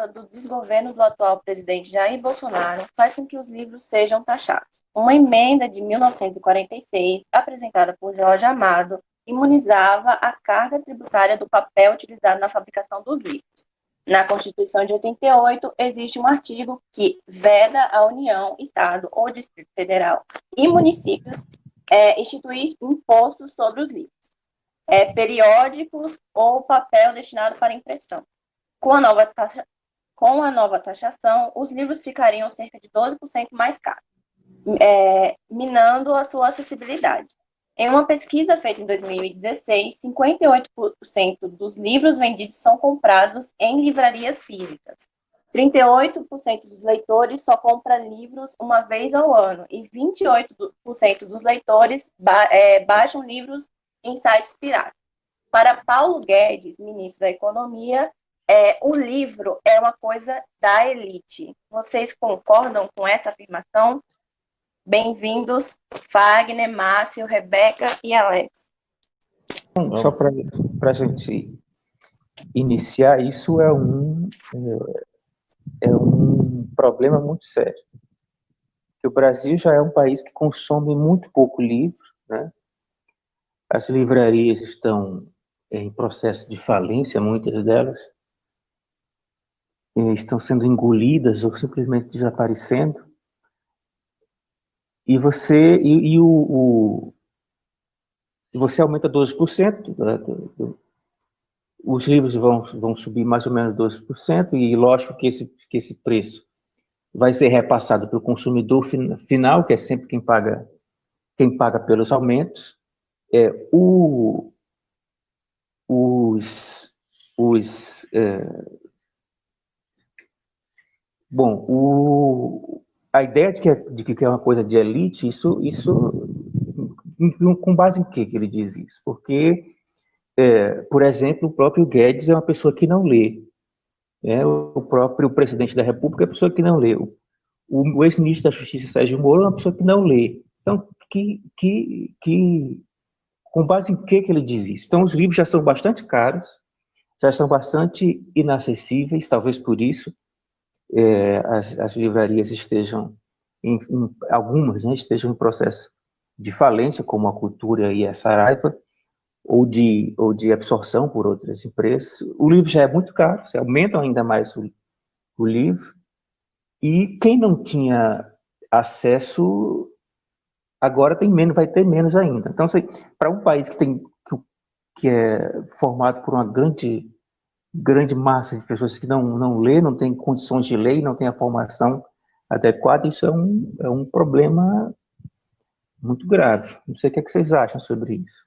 ameaça do desgoverno do atual presidente Jair Bolsonaro faz com que os livros sejam taxados. Uma emenda de 1946, apresentada por Jorge Amado, imunizava a carga tributária do papel utilizado na fabricação dos livros. Na Constituição de 88, existe um artigo que veda a União, Estado ou Distrito Federal e municípios instituir impostos sobre os livros, periódicos ou papel destinado para impressão. Com a nova taxação, os livros ficariam cerca de 12% mais caros, minando a sua acessibilidade. Em uma pesquisa feita em 2016, 58% dos livros vendidos são comprados em livrarias físicas. 38% dos leitores só compram livros uma vez ao ano e 28% dos leitores baixam livros em sites piratas. Para Paulo Guedes, ministro da Economia, o livro é uma coisa da elite. Vocês concordam com essa afirmação? Bem-vindos, Fagner, Márcio, Rebeca e Alex. Só para a gente iniciar, isso é um problema muito sério. O Brasil já é um país que consome muito pouco livro, né? As livrarias estão em processo de falência, muitas delas estão sendo engolidas ou simplesmente desaparecendo. E você aumenta 12%, os livros vão subir mais ou menos 12%, e lógico que esse preço vai ser repassado para o consumidor final, que é sempre quem paga pelos aumentos. A ideia de que é uma coisa de elite, isso com base em que ele diz isso? Porque, por exemplo, o próprio Guedes é uma pessoa que não lê. O próprio presidente da República é uma pessoa que não lê. O ex-ministro da Justiça, Sérgio Moro, é uma pessoa que não lê. Então, com base em que ele diz isso? Então, os livros já são bastante caros, já são bastante inacessíveis, talvez por isso as livrarias estejam, algumas, né, estejam em processo de falência, como a Cultura e a Saraiva, ou de absorção por outras empresas. O livro já é muito caro, você aumenta ainda mais o livro, e quem não tinha acesso agora tem menos, vai ter menos ainda. Então, para um país que é formado por uma grande massa de pessoas que não lê, não tem condições de ler, não tem a formação adequada, isso é um problema muito grave. Não sei o que vocês acham sobre isso.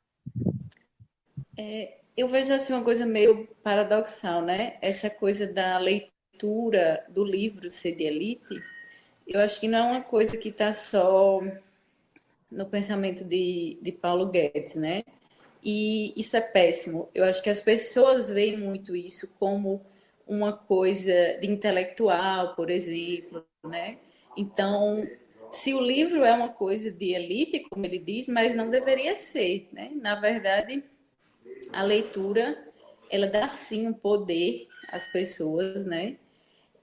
Eu vejo assim uma coisa meio paradoxal, né? Essa coisa da leitura do livro ser de elite, eu acho que não é uma coisa que está só no pensamento de Paulo Guedes, né? E isso é péssimo. Eu acho que as pessoas veem muito isso como uma coisa de intelectual, por exemplo, né? Então, se o livro é uma coisa de elite, como ele diz, mas não deveria ser, né? Na verdade, a leitura, ela dá sim um poder às pessoas, né?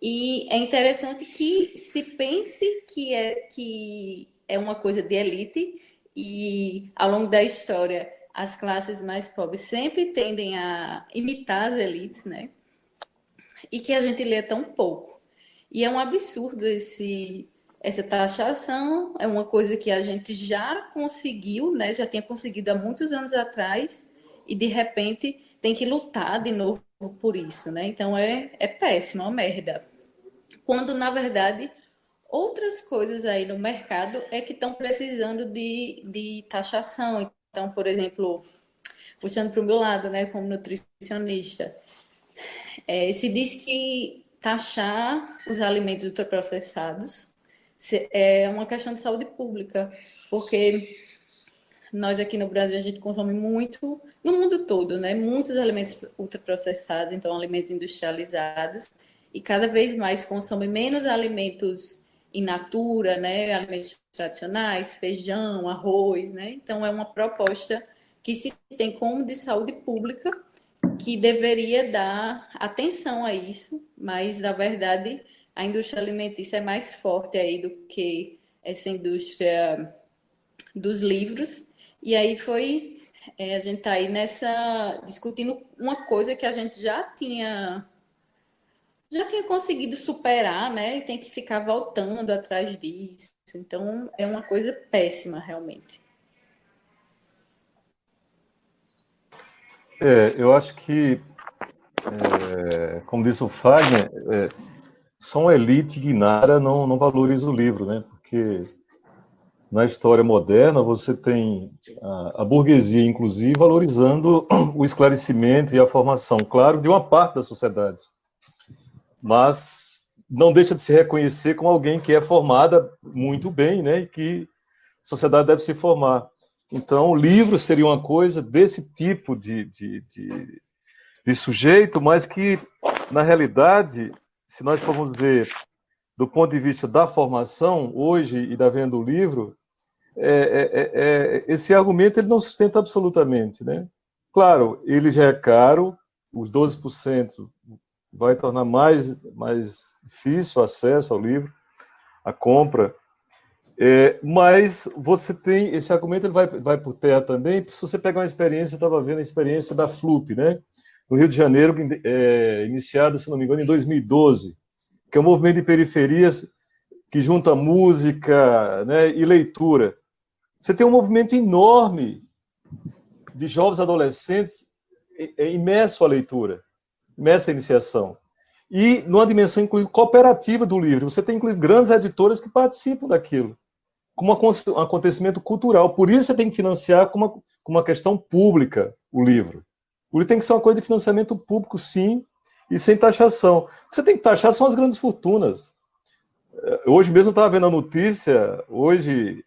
E é interessante que se pense que é uma coisa de elite, e ao longo da história as classes mais pobres sempre tendem a imitar as elites, né? E que a gente lê tão pouco. E é um absurdo essa taxação, é uma coisa que a gente já conseguiu, né? Já tinha conseguido há muitos anos atrás, e de repente tem que lutar de novo por isso, né? Então é péssimo, é uma merda. Quando, na verdade, outras coisas aí no mercado é que estão precisando de taxação. Então, por exemplo, puxando para o meu lado, né, como nutricionista, se diz que taxar os alimentos ultraprocessados é uma questão de saúde pública, porque nós aqui no Brasil a gente consome muito, no mundo todo, né, muitos alimentos ultraprocessados, então alimentos industrializados, e cada vez mais consome menos alimentos in natura, né, alimentos tradicionais, feijão, arroz, né? Então é uma proposta que se tem como de saúde pública, que deveria dar atenção a isso, mas, na verdade, a indústria alimentícia é mais forte aí do que essa indústria dos livros. E aí a gente está aí discutindo uma coisa que a gente já tinha conseguido superar, né? E tem que ficar voltando atrás disso. Então, é uma coisa péssima, realmente. Eu acho que, como disse o Fagner, só uma elite ignara não valoriza o livro, né? Porque na história moderna você tem a burguesia, inclusive, valorizando o esclarecimento e a formação, claro, de uma parte da sociedade. Mas não deixa de se reconhecer como alguém que é formada muito bem, né? E que a sociedade deve se formar. Então, o livro seria uma coisa desse tipo de sujeito, mas que, na realidade, se nós formos ver do ponto de vista da formação, hoje, e da venda do livro, esse argumento ele não sustenta absolutamente, né? Claro, ele já é caro, os 12% vai tornar mais difícil o acesso ao livro, a compra, mas você tem, esse argumento ele vai por terra também, se você pegar uma experiência, eu estava vendo a experiência da FLUP, né? No Rio de Janeiro, iniciado, se não me engano, em 2012, que é um movimento de periferias que junta música, né, e leitura. Você tem um movimento enorme de jovens adolescentes imerso à leitura, imerso à iniciação. E numa dimensão, inclusive, cooperativa do livro. Você tem, inclusive, grandes editoras que participam daquilo, como um acontecimento cultural. Por isso você tem que financiar como uma questão pública o livro. O livro tem que ser uma coisa de financiamento público, sim, e sem taxação. O que você tem que taxar são as grandes fortunas. Hoje mesmo eu estava vendo a notícia, hoje,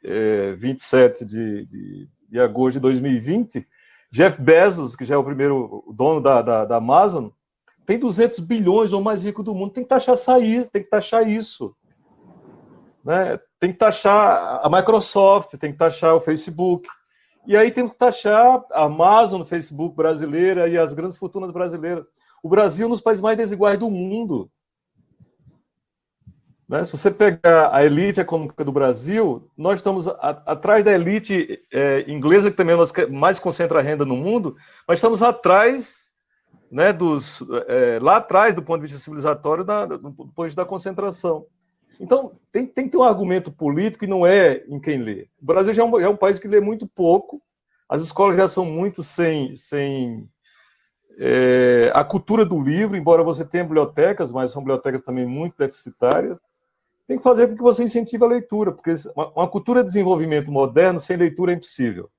27 de agosto de 2020, Jeff Bezos, que já é o primeiro dono da Amazon, tem 200 bilhões, ou mais rico do mundo, tem que taxar isso. Né? Tem que taxar a Microsoft, tem que taxar o Facebook, e aí tem que taxar a Amazon, o Facebook brasileira e as grandes fortunas brasileiras. O Brasil é um dos países mais desiguais do mundo. Né? Se você pegar a elite econômica do Brasil, nós estamos atrás da elite inglesa, que também é uma das que mais concentra a renda no mundo, mas estamos atrás, né, lá atrás do ponto de vista civilizatório, do ponto de vista da concentração. Então, tem que ter um argumento político e não é em quem lê. O Brasil já é um país que lê muito pouco, as escolas já são muito sem a cultura do livro, embora você tenha bibliotecas, mas são bibliotecas também muito deficitárias. Tem que fazer com que você incentive a leitura, porque uma cultura de desenvolvimento moderno sem leitura é impossível.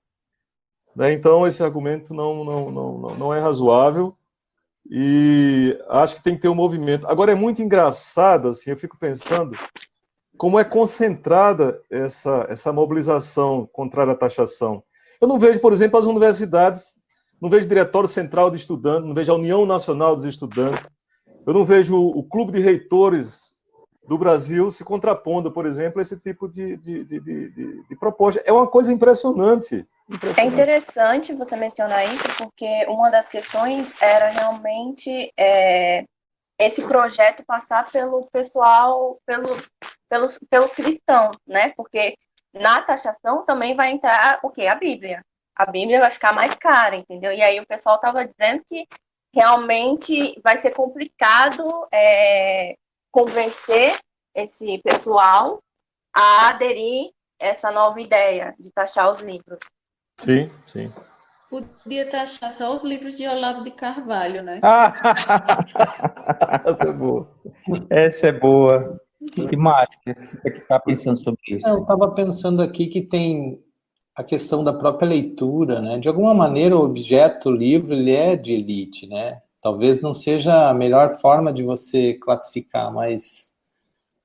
Né? Então, esse argumento não é razoável e acho que tem que ter um movimento. Agora, é muito engraçado, assim, eu fico pensando como é concentrada essa mobilização contrária à taxação. Eu não vejo, por exemplo, as universidades, não vejo diretório central de estudantes, não vejo a União Nacional dos Estudantes, eu não vejo o Clube de Reitores do Brasil se contrapondo, por exemplo, a esse tipo de proposta. É uma coisa impressionante. É interessante você mencionar isso, porque uma das questões era realmente esse projeto passar pelo pessoal, pelo cristão, né? Porque na taxação também vai entrar o quê? A Bíblia. A Bíblia vai ficar mais cara, entendeu? E aí o pessoal estava dizendo que realmente vai ser complicado convencer esse pessoal a aderir essa nova ideia de taxar os livros. Sim, sim. Podia taxar só os livros de Olavo de Carvalho, né? Essa é boa. Essa é boa. E Márcia, você que está pensando sobre isso? Eu estava pensando aqui que tem a questão da própria leitura, né? De alguma maneira, o objeto, o livro, ele é de elite, né? Talvez não seja a melhor forma de você classificar, mas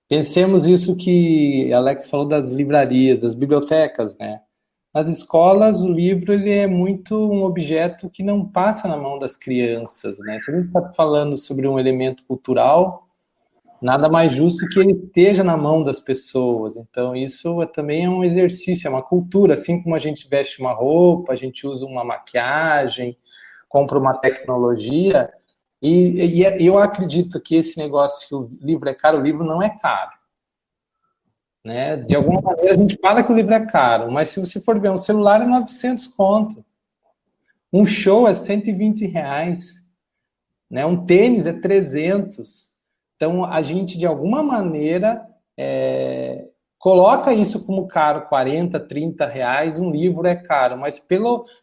pensemos isso que Alex falou das livrarias, das bibliotecas, né? Nas escolas, o livro ele é muito um objeto que não passa na mão das crianças, né? Se a gente está falando sobre um elemento cultural, nada mais justo que ele esteja na mão das pessoas. Então, isso também é um exercício, é uma cultura. Assim como a gente veste uma roupa, a gente usa uma maquiagem, compra uma tecnologia, e eu acredito que esse negócio que o livro é caro, o livro não é caro. Né? De alguma maneira a gente fala que o livro é caro, mas se você for ver, um celular é 900 conto, um show é 120 reais, né? Um tênis é 300. Então a gente de alguma maneira coloca isso como caro, 40, 30 reais, um livro é caro, mas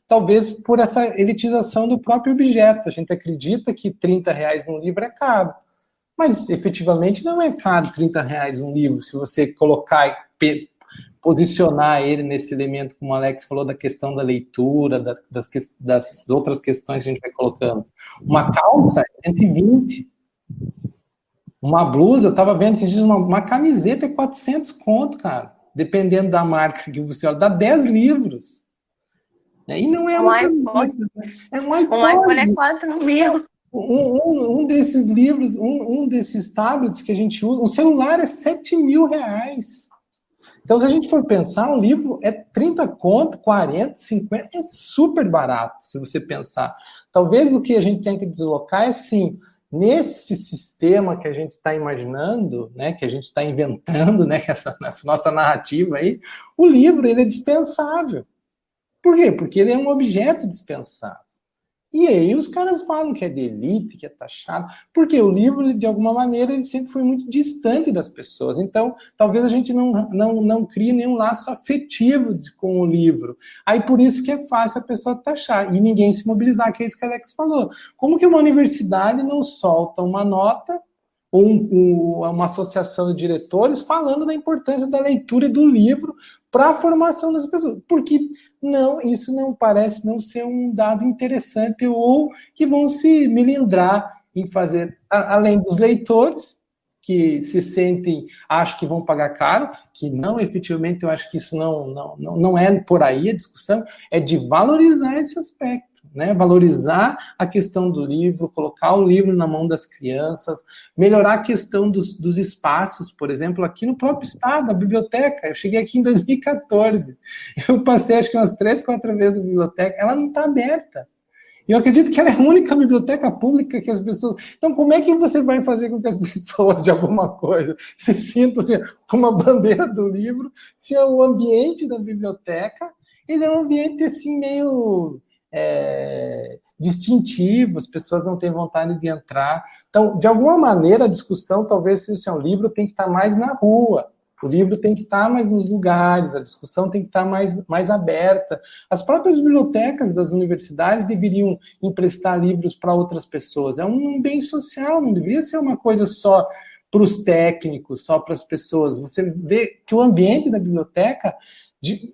talvez por essa elitização do próprio objeto, a gente acredita que 30 reais num livro é caro. Mas, efetivamente, não é caro 30 reais um livro, se você colocar e posicionar ele nesse elemento, como o Alex falou, da questão da leitura, das outras questões que a gente vai colocando. Uma calça é 120. Uma blusa, eu estava vendo esses dias, uma camiseta é 400 conto, cara. Dependendo da marca que você olha, dá 10 livros. E não é uma camiseta, é um iPod. Um iPhone é 4 mil. Um desses livros, um desses tablets que a gente usa, um celular é 7 mil reais. Então, se a gente for pensar, um livro é 30 conto, 40, 50, é super barato, se você pensar. Talvez o que a gente tem que deslocar é, sim, nesse sistema que a gente está imaginando, né, que a gente está inventando, né, essa nossa narrativa aí, o livro ele é dispensável. Por quê? Porque ele é um objeto dispensável. E aí os caras falam que é de elite, que é taxado, porque o livro, de alguma maneira, ele sempre foi muito distante das pessoas. Então, talvez a gente não crie nenhum laço afetivo com o livro. Aí, por isso que é fácil a pessoa taxar e ninguém se mobilizar, que é isso que a Alex falou. Como que uma universidade não solta uma nota ou uma associação de diretores falando da importância da leitura e do livro para a formação das pessoas? Porque isso não parece não ser um dado interessante ou que vão se melindrar em fazer, além dos leitores, que se sentem, acham que vão pagar caro, que não, efetivamente, eu acho que isso não é por aí a discussão, é de valorizar esse aspecto, né? Valorizar a questão do livro, colocar o livro na mão das crianças, melhorar a questão dos espaços, por exemplo, aqui no próprio estado, a biblioteca, eu cheguei aqui em 2014, eu passei acho que umas 3, 4 vezes na biblioteca, ela não está aberta. E eu acredito que ela é a única biblioteca pública que as pessoas... Então, como é que você vai fazer com que as pessoas, de alguma coisa, se sintam assim, com uma bandeira do livro, se é o ambiente da biblioteca, ele é um ambiente, assim, meio distintivo, as pessoas não têm vontade de entrar. Então, de alguma maneira, a discussão, talvez, se o livro tem que estar mais na rua, o livro tem que estar mais nos lugares, a discussão tem que estar mais aberta. As próprias bibliotecas das universidades deveriam emprestar livros para outras pessoas. É um bem social, não deveria ser uma coisa só para os técnicos, só para as pessoas. Você vê que o ambiente da biblioteca,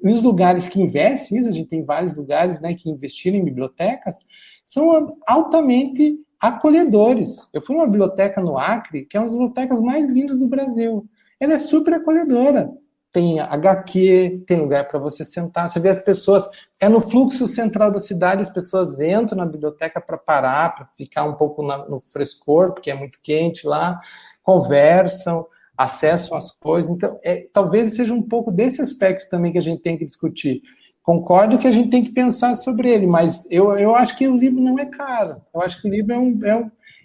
os lugares que investem nisso, a gente tem vários lugares, né, que investiram em bibliotecas, são altamente acolhedores. Eu fui numa biblioteca no Acre, que é uma das bibliotecas mais lindas do Brasil. Ela é super acolhedora. Tem HQ, tem lugar para você sentar. Você vê as pessoas... É no fluxo central da cidade, as pessoas entram na biblioteca para parar, para ficar um pouco no frescor, porque é muito quente lá, conversam, acessam as coisas. Então, talvez seja um pouco desse aspecto também que a gente tem que discutir. Concordo que a gente tem que pensar sobre ele, mas eu acho que o livro não é caro. Eu acho que o livro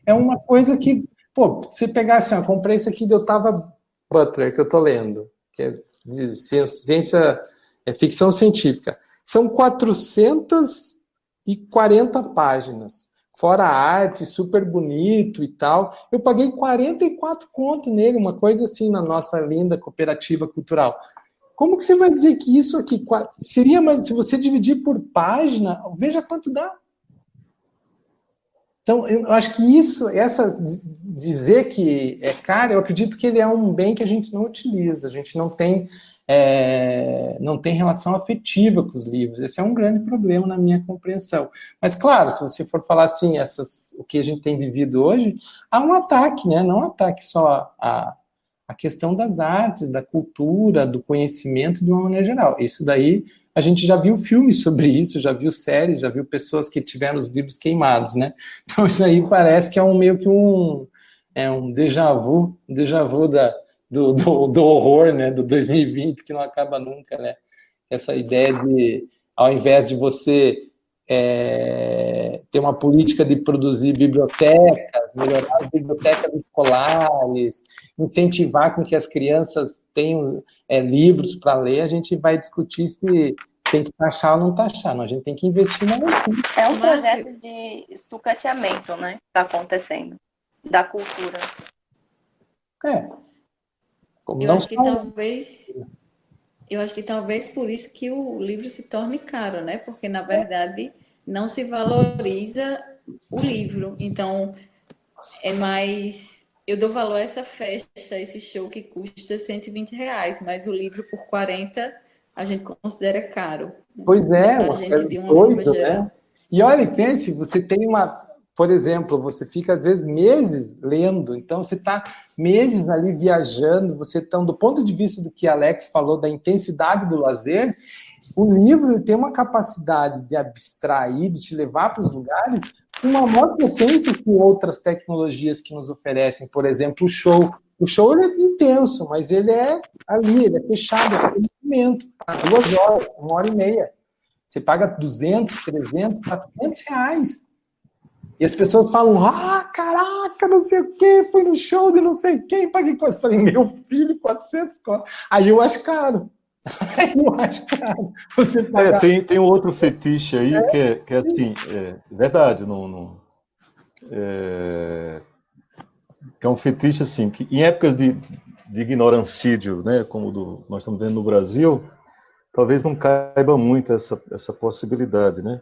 é uma coisa que... Pô, você pegar assim, ó, comprei isso aqui de Octavia Butler, que eu estou lendo, que é de ciência, ficção científica. São 440 páginas, fora a arte, super bonito e tal. Eu paguei 44 conto nele, uma coisa assim, na nossa linda cooperativa cultural. Como que você vai dizer que isso aqui seria, mas se você dividir por página, veja quanto dá. Então, eu acho que dizer que é caro, eu acredito que ele é um bem que a gente não utiliza, a gente não tem relação afetiva com os livros. Esse é um grande problema na minha compreensão. Mas, claro, se você for falar assim, o que a gente tem vivido hoje, há um ataque, né? Não um ataque só a questão das artes, da cultura, do conhecimento de uma maneira geral. Isso daí, a gente já viu filmes sobre isso, já viu séries, já viu pessoas que tiveram os livros queimados, né? Então isso aí parece que é meio que um déjà vu do horror, né? Do 2020, que não acaba nunca, né? Essa ideia de, ao invés de você ter uma política de produzir bibliotecas, melhorar as bibliotecas escolares, incentivar com que as crianças tenham livros para ler, a gente vai discutir se tem que taxar ou não taxar. Não, a gente tem que investir na leitura. É um projeto de sucateamento, né? Que está acontecendo, da cultura. Eu acho que talvez por isso que o livro se torne caro, né? Porque, na verdade, não se valoriza o livro. Então, é mais... Eu dou valor a essa festa, esse show que custa R$120, mas o livro por 40 a gente considera caro. Pois é, a gente, de uma forma geral. Né? E olha, pense, você tem por exemplo, você fica às vezes meses lendo, então você está meses ali viajando, você está, do ponto de vista do que a Alex falou, da intensidade do lazer, o livro ele tem uma capacidade de abstrair, de te levar para os lugares, com uma maior potência que outras tecnologias que nos oferecem, por exemplo, o show. O show ele é intenso, mas ele é ali, ele é fechado, é um movimento, 2 horas, 1h30. Você paga 200, 300, 400 reais. E as pessoas falam, caraca, não sei o quê, fui no show de não sei quem, paguei coisa. Eu falei, meu filho, 400 conto. Aí eu acho caro. Você paga... tem um outro fetiche aí que é assim, verdade, que é um fetiche assim, que em épocas de ignorancídio, né, como nós estamos vendo no Brasil, talvez não caiba muito essa possibilidade, né?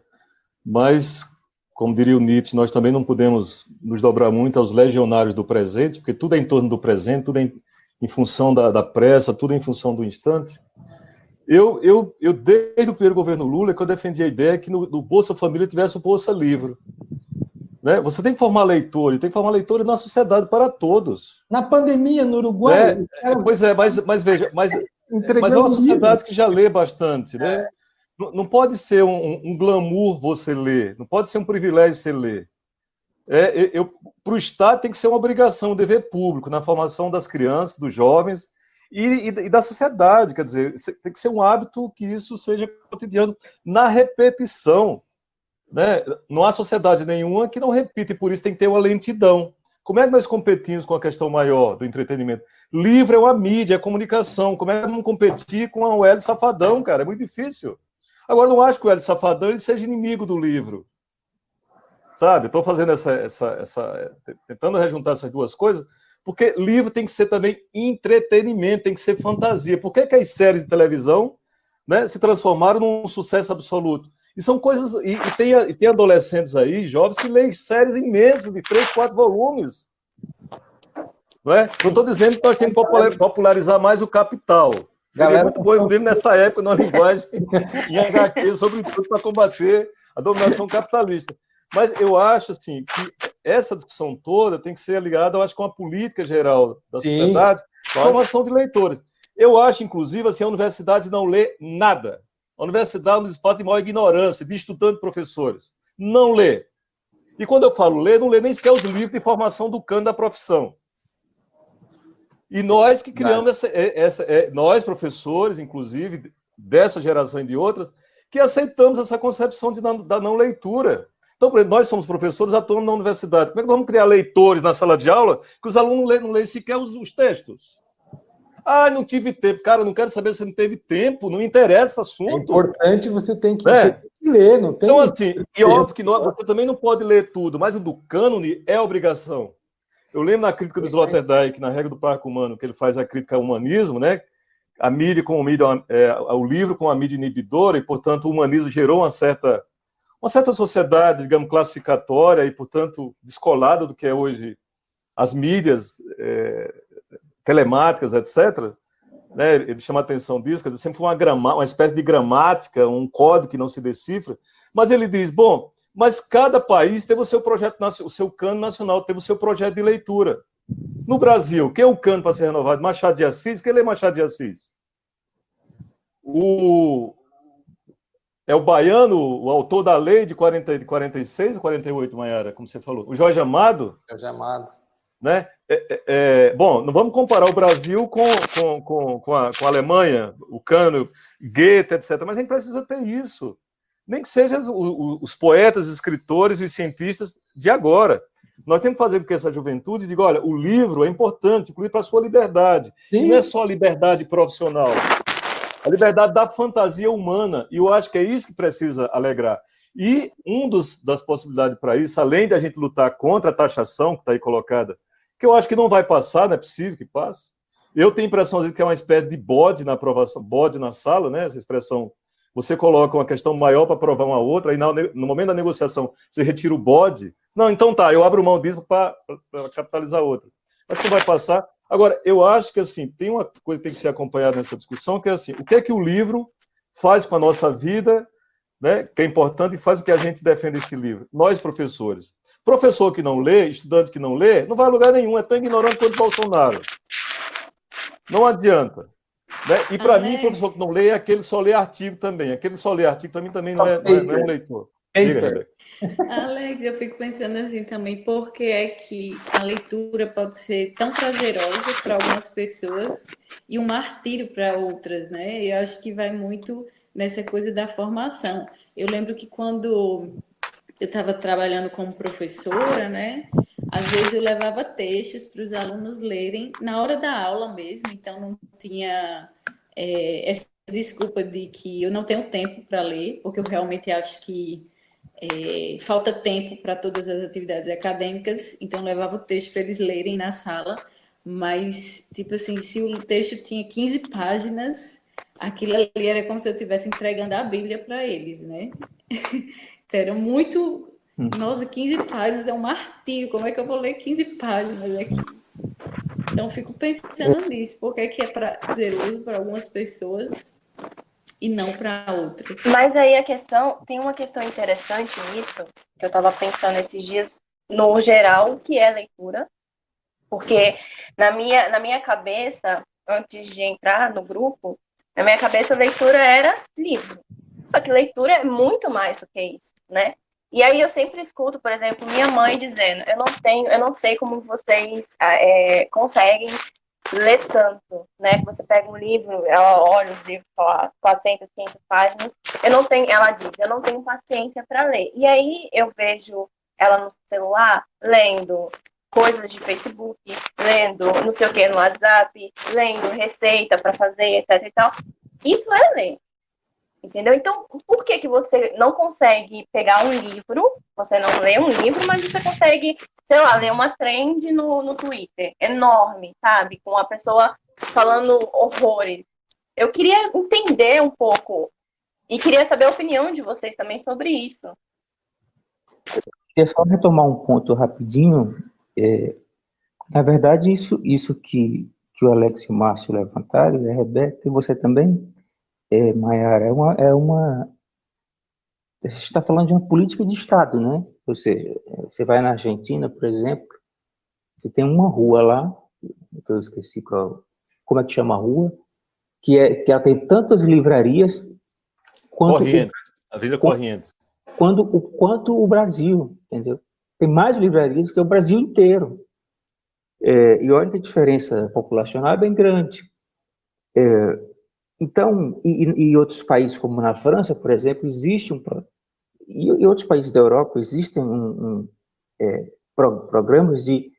Mas, como diria o Nietzsche, nós também não podemos nos dobrar muito aos legionários do presente, porque tudo é em torno do presente, tudo é em função da pressa, tudo é em função do instante. Eu, desde o primeiro governo Lula, que eu defendi a ideia que no Bolsa Família tivesse o Bolsa Livro. Né? Você tem que formar leitores, na sociedade para todos. Na pandemia, no Uruguai... Pois é, mas veja, mas é uma sociedade que já lê bastante, né? Não pode ser um glamour você ler, não pode ser um privilégio você ler. Para o Estado tem que ser uma obrigação, um dever público na formação das crianças, dos jovens e da sociedade. Quer dizer, tem que ser um hábito que isso seja cotidiano, na repetição. Né? Não há sociedade nenhuma que não repita, e por isso tem que ter uma lentidão. Como é que nós competimos com a questão maior do entretenimento? Livro é uma mídia, é comunicação. Como é que vamos competir com o Hélio Safadão, cara? É muito difícil. Agora, não acho que o Hélio Safadão ele seja inimigo do livro. Sabe? Estou fazendo tentando rejuntar essas duas coisas, porque livro tem que ser também entretenimento, tem que ser fantasia. Por que as séries de televisão, né, se transformaram num sucesso absoluto? E são coisas... E tem adolescentes aí, jovens, que leem séries imensas, de 3, 4 volumes. Não estou dizendo que nós temos que popularizar mais o Capital. Seria muito bom, eu lembro nessa época, numa linguagem em HQ, sobretudo para combater a dominação capitalista. Mas eu acho assim, que essa discussão toda tem que ser ligada, eu acho, com a política geral da sociedade, formação de leitores. Eu acho, inclusive, assim, a universidade não lê nada. A universidade é um espaço de maior ignorância, de estudantes e professores. Não lê. E quando eu falo ler, não lê nem sequer os livros de formação do cano da profissão. E nós que criamos nós, professores, inclusive, dessa geração e de outras, que aceitamos essa concepção da não leitura. Então, por exemplo, nós somos professores, atuamos na universidade. Como é que nós vamos criar leitores na sala de aula que os alunos não leem sequer os textos? Não tive tempo. Cara, não quero saber se não teve tempo, não interessa assunto. É importante, você tem que ler, não tem... Então, assim, e óbvio que você também não pode ler tudo, mas o do cânone é obrigação. Eu lembro na crítica do Sloterdijk, na regra do Parque Humano, que ele faz a crítica ao humanismo, né? A mídia com o livro com a mídia inibidora, e, portanto, o humanismo gerou uma certa sociedade, digamos, classificatória e, portanto, descolada do que é hoje as mídias telemáticas, etc. Né? Ele chama a atenção disso, quer dizer, sempre foi uma espécie de gramática, um código que não se decifra, mas ele diz, mas cada país teve o seu projeto, o seu cano nacional, teve o seu projeto de leitura. No Brasil, quem é o cano para ser renovado? Machado de Assis? Quem lê Machado de Assis? É o baiano, o autor da lei de 46 ou 48, Maiara, como você falou? O Jorge Amado? Jorge Amado. Né? Bom, não vamos comparar o Brasil com a Alemanha, o Cano, Goethe, etc. Mas a gente precisa ter isso. Nem que sejam os poetas, escritores e os cientistas de agora. Nós temos que fazer com que essa juventude diga, olha, o livro é importante, inclusive para a sua liberdade. Sim. E não é só a liberdade profissional, a liberdade da fantasia humana. E eu acho que é isso que precisa alegrar. E das possibilidades para isso, além de a gente lutar contra a taxação que está aí colocada, que eu acho que não vai passar, não é possível que passe. Eu tenho a impressão de que é uma espécie de bode na aprovação, bode na sala, né? Essa expressão. Você coloca uma questão maior para aprovar uma outra, aí no momento da negociação você retira o bode. Não, então tá, eu abro mão disso para capitalizar outra. Acho que não vai passar. Agora, eu acho que assim, tem uma coisa que tem que ser acompanhada nessa discussão, que é assim, o que é que o livro faz com a nossa vida, né, que é importante, e faz o que a gente defende este livro. Nós, professores. Professor que não lê, estudante que não lê, não vai a lugar nenhum, é tão ignorante quanto Bolsonaro. Não adianta. Né? E para mim, professor que não lê é aquele que só lê artigo também. Aquele que só lê artigo, para mim, também não é um leitor. Diga, Rebeca. Alex, eu fico pensando assim também, por que é que a leitura pode ser tão prazerosa para algumas pessoas e um martírio para outras, né? Eu acho que vai muito nessa coisa da formação. Eu lembro que quando eu estava trabalhando como professora, né? Às vezes eu levava textos para os alunos lerem na hora da aula mesmo, então não tinha essa desculpa de que eu não tenho tempo para ler, porque eu realmente acho que falta tempo para todas as atividades acadêmicas, então eu levava o texto para eles lerem na sala, mas, tipo assim, se o texto tinha 15 páginas, aquilo ali era como se eu estivesse entregando a Bíblia para eles, né? Era muito... Nossa, 15 páginas é um martírio, como é que eu vou ler 15 páginas aqui? Então, eu fico pensando nisso, porque é que é prazeroso para algumas pessoas e não para outras. Mas aí tem uma questão interessante nisso, que eu estava pensando esses dias, no geral, que é leitura, porque na minha cabeça, antes de entrar no grupo, na minha cabeça leitura era livro. Só que leitura é muito mais do que isso, né? E aí eu sempre escuto, por exemplo, minha mãe dizendo, eu não sei como vocês conseguem ler tanto, né? Você pega um livro, ela olha os livros, sei lá, 400, 500 páginas, ela diz, eu não tenho paciência para ler. E aí eu vejo ela no celular, lendo coisas de Facebook, lendo não sei o que no WhatsApp, lendo receita para fazer, etc e tal. Isso é ler. Entendeu? Então, por que você não consegue pegar um livro, você não lê um livro, mas você consegue, sei lá, ler uma trend no Twitter, enorme, sabe? Com a pessoa falando horrores. Eu queria entender um pouco e queria saber a opinião de vocês também sobre isso. Eu queria só retomar um ponto rapidinho. Na verdade, isso que o Alex e o Márcio levantaram, e a Rebeca, e você também, Maiara, a gente está falando de uma política de Estado, né? Ou seja, você vai na Argentina, por exemplo, você tem uma rua lá, que eu esqueci como é que chama a rua, que ela tem tantas livrarias quanto Corrientes, a Vida Corrientes. Quanto o Brasil, entendeu? Tem mais livrarias que o Brasil inteiro. E olha que a diferença populacional é bem grande. Então, e outros países, como na França, por exemplo, e outros países da Europa, existem programas de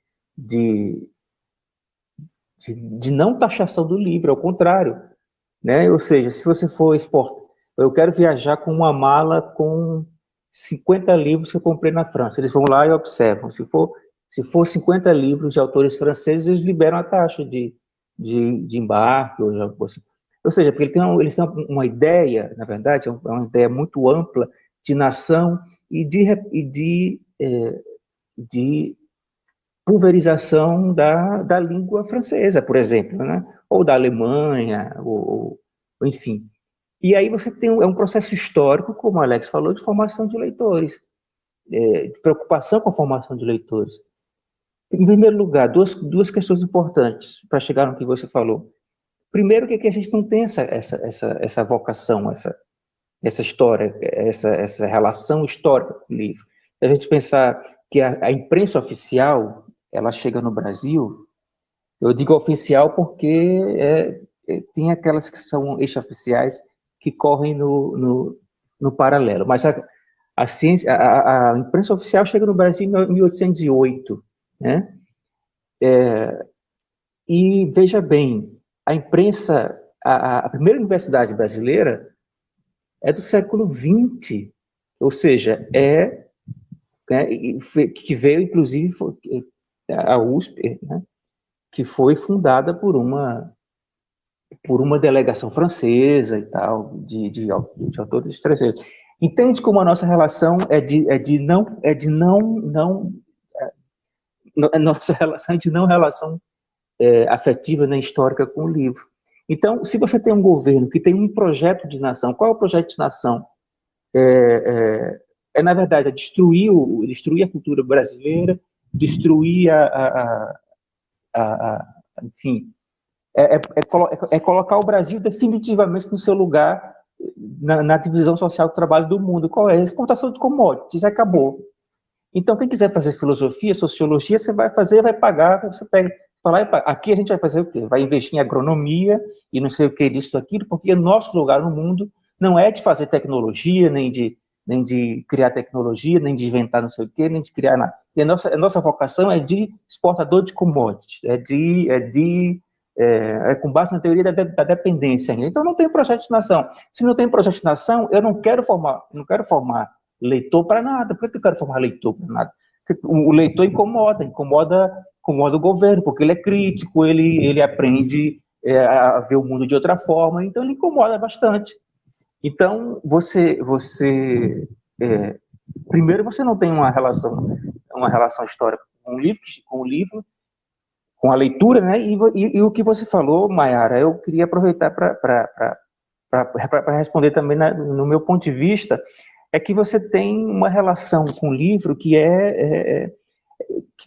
não taxação do livro, ao contrário. Né? Ou seja, se você for exportar, eu quero viajar com uma mala com 50 livros que eu comprei na França, eles vão lá e observam. Se for 50 livros de autores franceses, eles liberam a taxa de embarque, ou seja, porque eles têm uma ideia, na verdade, é uma ideia muito ampla de nação e de pulverização da língua francesa, por exemplo, né? Ou da Alemanha, ou enfim. E aí você tem um processo histórico, como o Alex falou, de formação de leitores, de preocupação com a formação de leitores. Em primeiro lugar, duas questões importantes para chegar no que você falou. Primeiro, que a gente não tem essa vocação, essa história, essa relação histórica com o livro. Se a gente pensar que a imprensa oficial, ela chega no Brasil, eu digo oficial porque tem aquelas que são extraoficiais que correm no paralelo. Mas a ciência, a imprensa oficial chega no Brasil em 1808, né? E veja bem, a imprensa, a primeira universidade brasileira é do século XX, ou seja, né, que veio, inclusive, a USP, né, que foi fundada por uma delegação francesa e tal, de autores estrangeiros. Entende como a nossa relação nossa relação é de não relação afetiva nem histórica com o livro. Então, se você tem um governo que tem um projeto de nação, qual é o projeto de nação? Na verdade, destruir a cultura brasileira, destruir enfim, colocar o Brasil definitivamente no seu lugar na divisão social do trabalho do mundo. Qual é? A exportação de commodities, acabou. Então, quem quiser fazer filosofia, sociologia, você vai fazer, vai pagar, você pega, falar, aqui a gente vai fazer o quê? Vai investir em agronomia e não sei o que, disso, aquilo, porque o nosso lugar no mundo não é de fazer tecnologia, nem de criar tecnologia, nem de inventar não sei o que, nem de criar nada. E a nossa vocação é de exportador de commodities, com base na teoria da dependência. Então, não tem projeto de nação. Se não tem projeto de nação, eu não quero formar leitor para nada. Por que eu quero formar leitor para nada? Porque o leitor incomoda o governo, porque ele é crítico, ele aprende a ver o mundo de outra forma, então ele incomoda bastante. Então, primeiro, você não tem uma relação histórica com o livro, com a leitura, né? E o que você falou, Mayara, eu queria aproveitar para responder também no meu ponto de vista, é que você tem uma relação com o livro que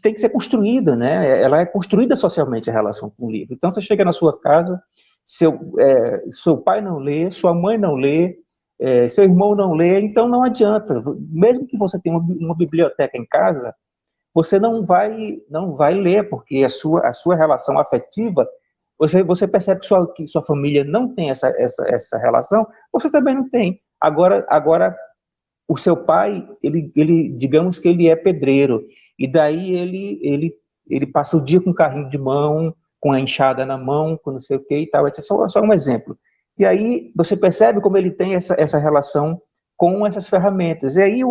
tem que ser construída, né? Ela é construída socialmente, a relação com o livro. Então, você chega na sua casa, seu pai não lê, sua mãe não lê, seu irmão não lê, então não adianta. Mesmo que você tenha uma biblioteca em casa, você não vai ler, porque a sua relação afetiva, você percebe que sua família não tem essa relação, você também não tem. Agora o seu pai, ele digamos que ele é pedreiro, e daí ele passa o dia com o carrinho de mão, com a enxada na mão, com não sei o que e tal. Esse é só um exemplo. E aí você percebe como ele tem essa relação com essas ferramentas. E aí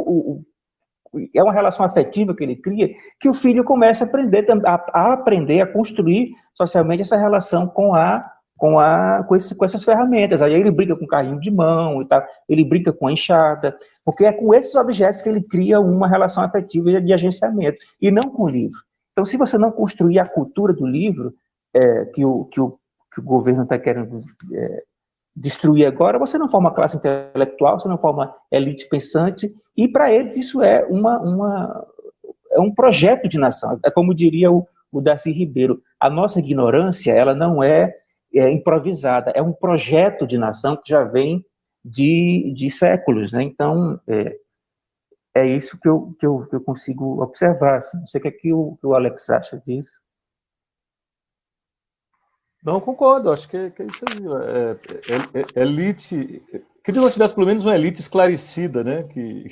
é uma relação afetiva que ele cria, que o filho começa a aprender a construir socialmente essa relação com essas ferramentas. Aí ele brinca com o carrinho de mão e tal, ele brinca com a enxada, porque é com esses objetos que ele cria uma relação afetiva de agenciamento, e não com o livro. Então, se você não construir a cultura do livro, que o governo está querendo destruir agora, você não forma classe intelectual, você não forma elite pensante, e para eles isso é um projeto de nação. É como diria o Darcy Ribeiro, a nossa ignorância, ela não é improvisada, é um projeto de nação que já vem de séculos, né? Então, é isso que eu consigo observar. Assim. Não sei o que o Alex acha disso. Não, concordo, acho que é isso aí. Elite. Queria que nós tivesse pelo menos uma elite esclarecida, né? Que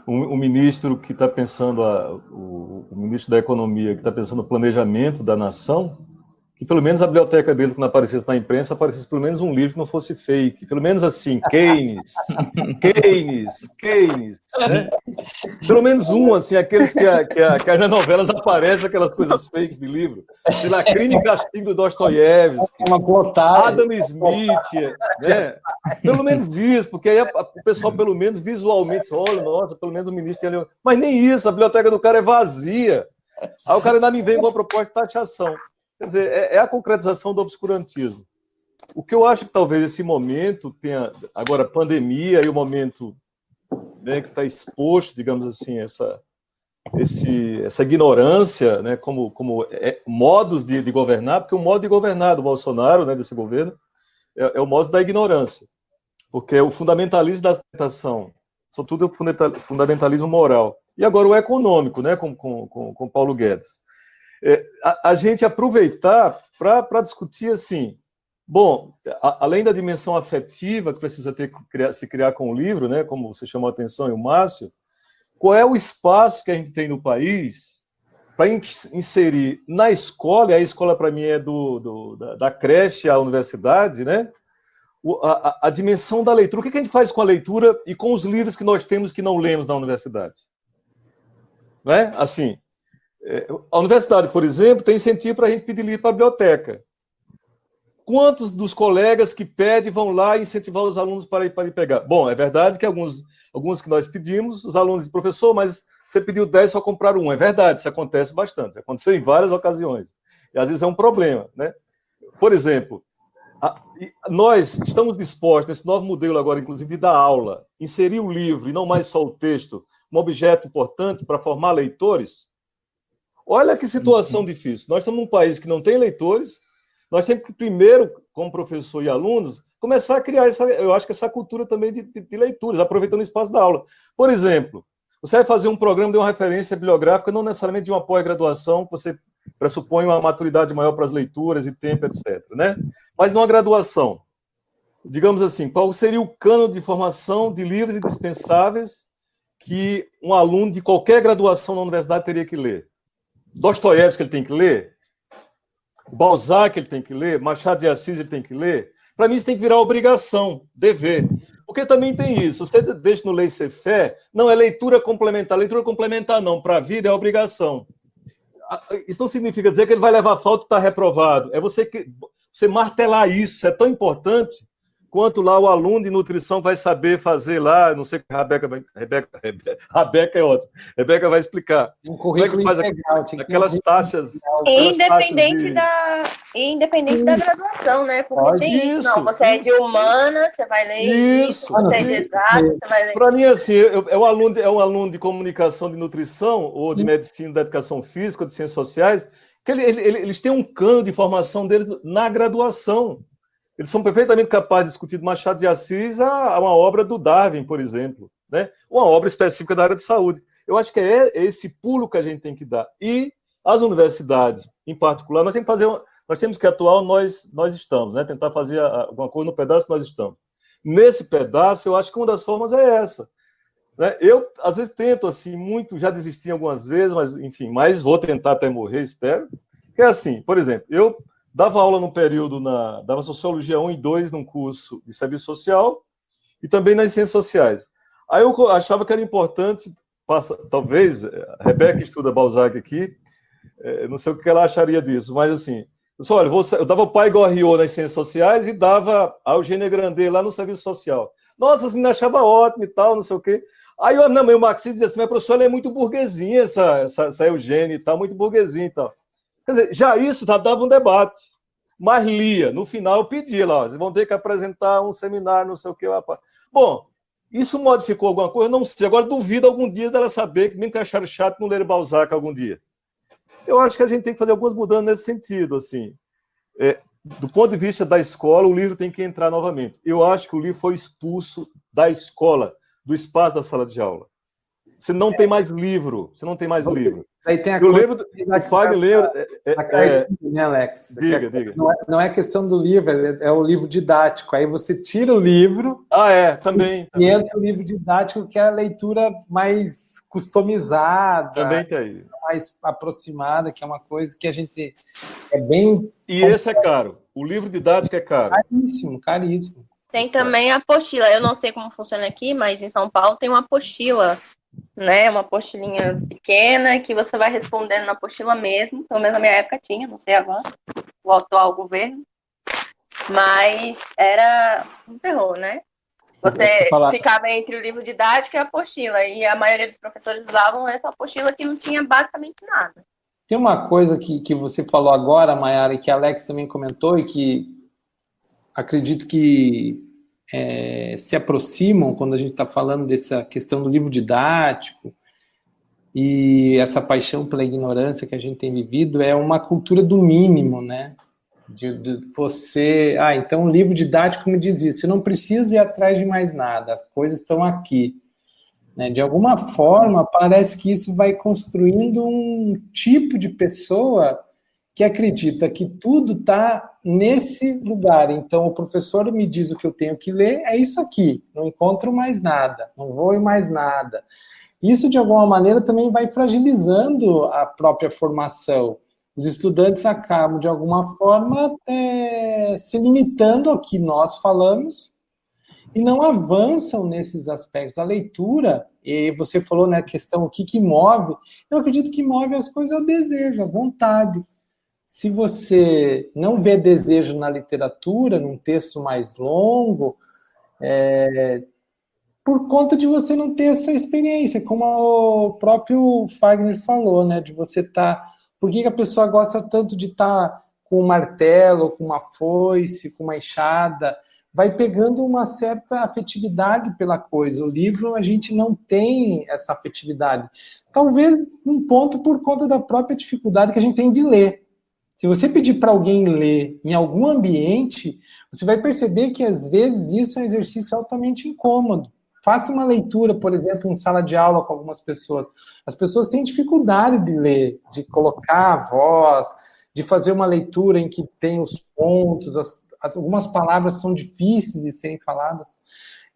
o ministro que está pensando, o ministro da Economia, que está pensando no planejamento da nação, que pelo menos a biblioteca dele, quando aparecesse na imprensa, aparecesse pelo menos um livro que não fosse fake. Pelo menos assim, Keynes, né? Pelo menos um, assim, aqueles que nas novelas aparecem aquelas coisas fakes de livro. Sei lá, Crime e Castigo do Dostoiévski, Adam Smith, né? Pelo menos isso, porque aí o pessoal, pelo menos visualmente, olha, nossa, pelo menos o ministro tem ali. Mas nem isso, a biblioteca do cara é vazia. Aí o cara ainda me vem com uma proposta de taxação. Quer dizer, é a concretização do obscurantismo. O que eu acho que talvez esse momento tenha, agora, pandemia e o momento, né, que está exposto, digamos assim, essa ignorância, né, como modos de governar, porque o modo de governar do Bolsonaro, né, desse governo, é o modo da ignorância, porque é o fundamentalismo da aceitação, sobretudo o fundamentalismo moral. E agora o econômico, né, com Paulo Guedes. A gente aproveitar para discutir assim, Bom, além da dimensão afetiva que precisa se criar com o livro, né, como você chamou a atenção, e o Márcio, qual é o espaço que a gente tem no país para inserir na escola, e a escola para mim é da creche à universidade, né, a dimensão da leitura. O que a gente faz com a leitura e com os livros que nós temos que não lemos na universidade? Né? Assim, a universidade, por exemplo, tem incentivo para a gente pedir livro para a biblioteca. Quantos dos colegas que pedem vão lá incentivar os alunos para ir pegar? Bom, é verdade que alguns que nós pedimos, os alunos dizem, professor, mas você pediu 10, só compraram um. É verdade, isso acontece bastante. Aconteceu em várias ocasiões. E às vezes é um problema, né? Por exemplo, nós estamos dispostos, nesse novo modelo agora, inclusive, da aula, inserir o livro e não mais só o texto, um objeto importante para formar leitores. Olha que situação difícil. Nós estamos num país que não tem leitores. Nós temos que, primeiro, como professor e alunos, começar a criar essa cultura também de leituras, aproveitando o espaço da aula. Por exemplo, você vai fazer um programa de uma referência bibliográfica, não necessariamente de uma pós-graduação, que você pressupõe uma maturidade maior para as leituras e tempo, etc. Né? Mas numa graduação, digamos assim, qual seria o cânone de formação de livros indispensáveis que um aluno de qualquer graduação na universidade teria que ler? Dostoiévski ele tem que ler? Balzac ele tem que ler, Machado de Assis ele tem que ler. Para mim isso tem que virar obrigação, dever. Porque também tem isso, você deixa no laissez-faire, não, é leitura complementar não, para a vida é obrigação. Isso não significa dizer que ele vai levar falta e está reprovado, é você martelar isso é tão importante quanto lá o aluno de nutrição vai saber fazer lá, não sei o que Rebeca é ótimo, Rebeca vai explicar. Como é que faz aquelas taxas... Independente da graduação, né? Porque tem isso, não, você é de humana, você vai ler isso, você é de exato, você vai ler... Para mim, assim, é um aluno de comunicação de nutrição, ou de medicina, da educação física, de ciências sociais, que eles têm um cano de formação deles na graduação. Eles são perfeitamente capazes de discutir do Machado de Assis a uma obra do Darwin, por exemplo, né? Uma obra específica da área de saúde. Eu acho que é esse pulo que a gente tem que dar. E as universidades, em particular, nós temos que atuar onde nós estamos, né? Tentar fazer alguma coisa no pedaço que nós estamos. Nesse pedaço, eu acho que uma das formas é essa. Né? Eu, às vezes, tento, assim, muito, já desisti algumas vezes, mas, enfim, vou tentar até morrer, espero. Que é assim, por exemplo, eu dava aula num período, dava Sociologia 1 e 2 num curso de Serviço Social e também nas Ciências Sociais. Aí eu achava que era importante, talvez, a Rebeca estuda Balzac aqui, não sei o que ela acharia disso, mas assim, eu dava o Pai Goriot nas Ciências Sociais e dava a Eugênia Grandet lá no Serviço Social. Nossa, as meninas achavam ótimo e tal, não sei o quê. Aí o marxista dizia assim, mas professor, ela é muito burguesinha, essa Eugênia e tal, muito burguesinha e tal. Quer dizer, já isso dava um debate, mas lia. No final, eu pedia lá, vocês vão ter que apresentar um seminário, não sei o que. Bom, isso modificou alguma coisa? Não sei. Agora, duvido algum dia dela saber, que mesmo que acharam chato, não ler Balzac algum dia. Eu acho que a gente tem que fazer algumas mudanças nesse sentido. Assim. Do ponto de vista da escola, o livro tem que entrar novamente. Eu acho que o livro foi expulso da escola, do espaço da sala de aula. Você não tem mais livro. Você não tem mais livro. Aí tem eu lembro do Fagner lembra. Né, Alex? Diga. Não é questão do livro, é o livro didático. Aí você tira o livro. Também. E entra o livro didático, que é a leitura mais customizada. Também tem aí. Mais aproximada, que é uma coisa que a gente é bem. E esse é caro. O livro didático é caro. Caríssimo. Tem também a apostila. Eu não sei como funciona aqui, mas em São Paulo tem uma apostila, né? Uma apostilinha pequena que você vai respondendo na apostila mesmo. Pelo menos na minha época tinha, não sei agora, o atual governo. Mas era um terror, né? Você ficava entre o livro didático e a apostila. E a maioria dos professores usavam essa apostila que não tinha basicamente nada. Tem uma coisa que você falou agora, Mayara, e que a Alex também comentou, e que acredito que se aproximam quando a gente está falando dessa questão do livro didático e essa paixão pela ignorância que a gente tem vivido, é uma cultura do mínimo, né? De você... então o livro didático me diz isso, eu não preciso ir atrás de mais nada, as coisas estão aqui. Né? De alguma forma, parece que isso vai construindo um tipo de pessoa que acredita que tudo está nesse lugar. Então, o professor me diz o que eu tenho que ler, é isso aqui, não encontro mais nada, não vou em mais nada. Isso, de alguma maneira, também vai fragilizando a própria formação. Os estudantes acabam, de alguma forma, se limitando ao que nós falamos e não avançam nesses aspectos. A leitura, e você falou na questão, o que move, eu acredito que move as coisas é o desejo, a vontade. Se você não vê desejo na literatura, num texto mais longo, por conta de você não ter essa experiência, como o próprio Fagner falou, né? De você estar... Por que a pessoa gosta tanto de estar com um martelo, com uma foice, com uma enxada? Vai pegando uma certa afetividade pela coisa. O livro, a gente não tem essa afetividade. Talvez um ponto por conta da própria dificuldade que a gente tem de ler. Se você pedir para alguém ler em algum ambiente, você vai perceber que, às vezes, isso é um exercício altamente incômodo. Faça uma leitura, por exemplo, em sala de aula com algumas pessoas. As pessoas têm dificuldade de ler, de colocar a voz, de fazer uma leitura em que tem os pontos, algumas palavras são difíceis de serem faladas.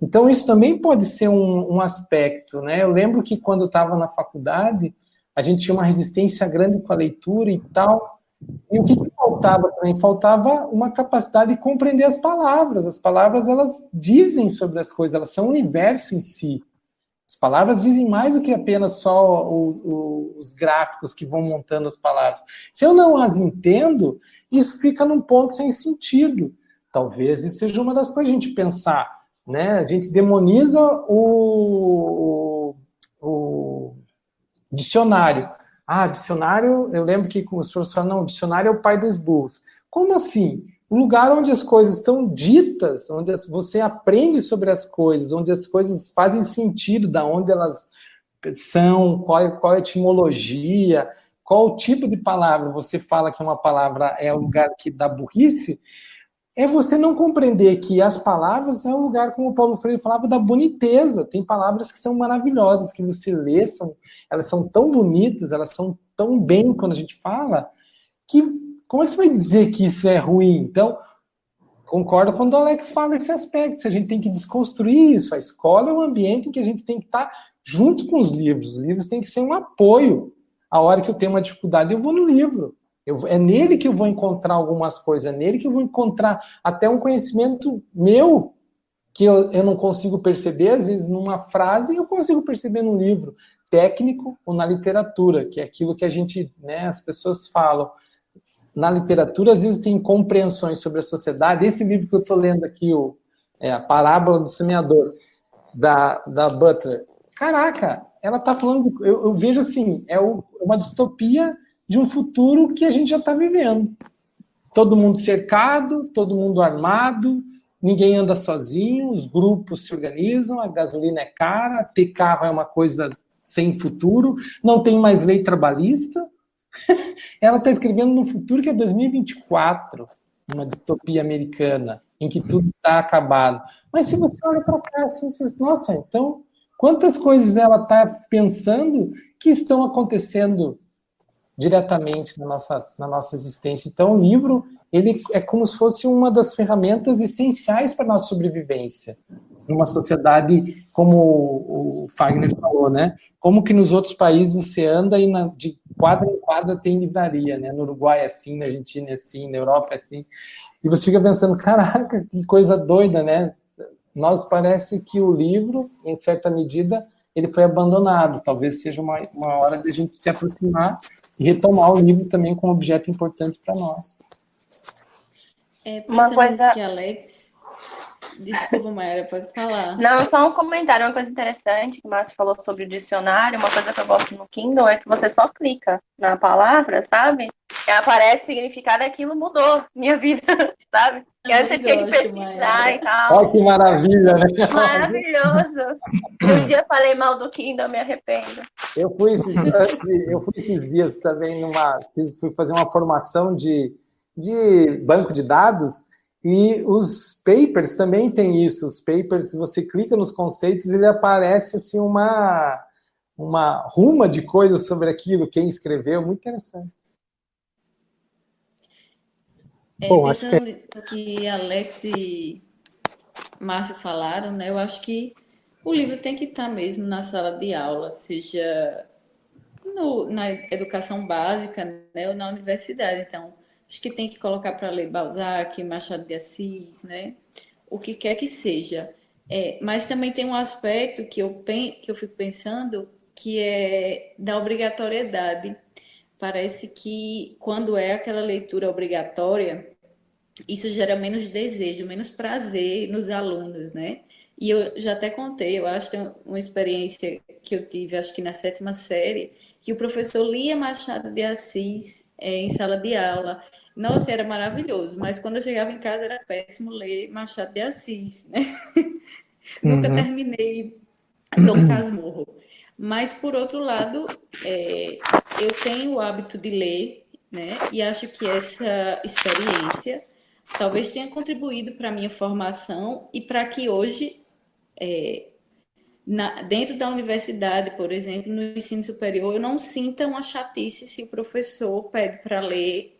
Então, isso também pode ser um aspecto, né? Eu lembro que, quando eu estava na faculdade, a gente tinha uma resistência grande com a leitura e tal. E o que faltava também? Faltava uma capacidade de compreender as palavras. As palavras, elas dizem sobre as coisas, elas são o universo em si. As palavras dizem mais do que apenas só os gráficos que vão montando as palavras. Se eu não as entendo, isso fica num ponto sem sentido. Talvez isso seja uma das coisas a gente pensar, né? A gente demoniza o dicionário. Dicionário, eu lembro que os professores falam, não, dicionário é o pai dos burros. Como assim? O lugar onde as coisas estão ditas, onde você aprende sobre as coisas, onde as coisas fazem sentido, da onde elas são, qual é a etimologia, qual o tipo de palavra você fala que uma palavra é o lugar que dá burrice, é você não compreender que as palavras é um lugar, como o Paulo Freire falava, da boniteza. Tem palavras que são maravilhosas, que você lê, elas são tão bonitas, elas são tão bem quando a gente fala, que como é que você vai dizer que isso é ruim? Então, concordo quando o Alex fala esse aspecto, a gente tem que desconstruir isso. A escola é um ambiente em que a gente tem que estar junto com os livros. Os livros têm que ser um apoio. A hora que eu tenho uma dificuldade, eu vou no livro. É nele que eu vou encontrar algumas coisas, é nele que eu vou encontrar até um conhecimento meu, que eu não consigo perceber, às vezes numa frase, eu consigo perceber num livro técnico ou na literatura, que é aquilo que a gente, né, as pessoas falam. Na literatura, às vezes, tem compreensões sobre a sociedade. Esse livro que eu estou lendo aqui, A Parábola do Semeador, da Butler, caraca, ela está falando, eu vejo assim, uma distopia de um futuro que a gente já está vivendo. Todo mundo cercado, todo mundo armado, ninguém anda sozinho, os grupos se organizam, a gasolina é cara, ter carro é uma coisa sem futuro, não tem mais lei trabalhista. Ela está escrevendo no futuro que é 2024, uma distopia americana, em que tudo está acabado. Mas se você olha para cá, assim, você diz, nossa, então, quantas coisas ela está pensando que estão acontecendo diretamente na nossa existência. Então, o livro, ele é como se fosse uma das ferramentas essenciais para a nossa sobrevivência. Numa sociedade, como o Fagner falou, né? Como que nos outros países você anda e de quadra em quadra tem livraria, né? No Uruguai é assim, na Argentina é assim, na Europa é assim. E você fica pensando, caraca, que coisa doida, né? Nós parece que o livro, em certa medida, ele foi abandonado. Talvez seja uma hora de a gente se aproximar e retomar o livro também como objeto importante para nós. Uma coisa que Alex... Desculpa, Mayara, pode falar. Não, só um comentário, uma coisa interessante que o Márcio falou sobre o dicionário, uma coisa que eu gosto no Kindle é que você só clica na palavra, sabe? E aparece o significado, aquilo mudou minha vida, sabe? E antes você tinha que pesquisar e tal. Olha que maravilha, né? Maravilhoso. Um dia falei mal do Kindle, me arrependo. Eu fui esses dias também fui fazer uma formação de banco de dados. E os papers também têm isso. Os papers, se você clica nos conceitos, ele aparece assim uma ruma de coisas sobre aquilo, quem escreveu, muito interessante. Bom, acho que Pensando no que Alex e Márcio falaram, né? Eu acho que o livro tem que estar mesmo na sala de aula, seja na educação básica, né, ou na universidade. Então, acho que tem que colocar para ler Balzac, Machado de Assis, né? O que quer que seja. Mas também tem um aspecto que eu fico pensando, que é da obrigatoriedade. Parece que quando é aquela leitura obrigatória, isso gera menos desejo, menos prazer nos alunos, né? E eu já até contei, eu acho que tem uma experiência que eu tive, acho que na sétima série, que o professor lia Machado de Assis em sala de aula. Nossa, era maravilhoso, mas quando eu chegava em casa era péssimo ler Machado de Assis, né? Nunca uhum. terminei Dom Casmurro. Mas, por outro lado, eu tenho o hábito de ler, né? E acho que essa experiência talvez tenha contribuído para a minha formação e para que hoje, dentro da universidade, por exemplo, no ensino superior, eu não sinta uma chatice se o professor pede para ler